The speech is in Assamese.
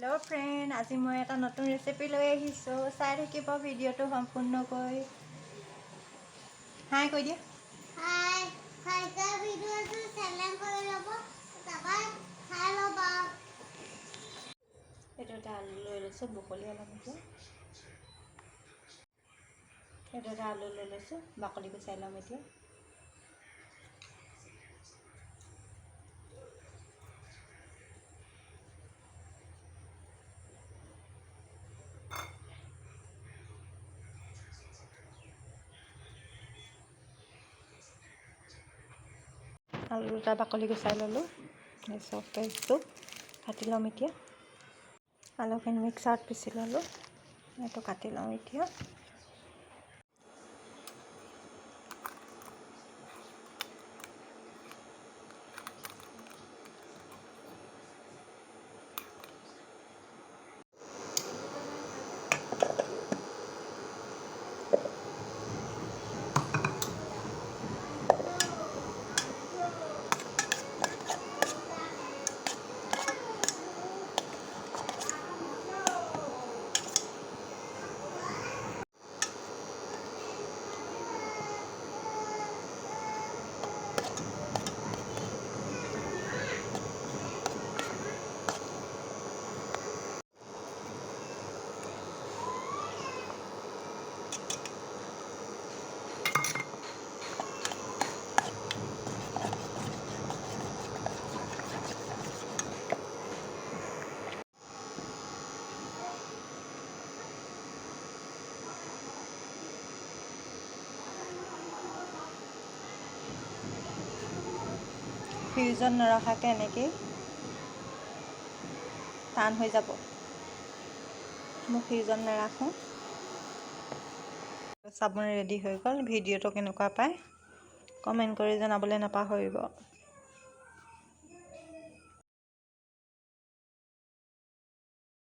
हेलो फ्रेंड, आज मैं एक नतुन रेसिपी लै चाई थकिब भिडिओ सम्पूर्णक हाई कै दिया आलू लै লৈছোঁ बकली अलग आलू लै লৈছোঁ बाकली गुचाई लम এতিয়া आलू दुटा बाकলি गुचाई ललो सब पेस्टটো काटि लम এতিয়া आलुखिनि मिक्साৰত पिसि ললো এইটো কাটি লম এতিয়া ফ্ৰিজত নৰখাকৈ এনেকৈ টান হৈ যাব মই ফ্ৰিজত নাৰাখোঁ চাবোন ৰেডি হৈ গ'ল ভিডিঅ'টো কেনেকুৱা পায় কমেণ্ট কৰি জনাবলৈ নাপাহৰিব।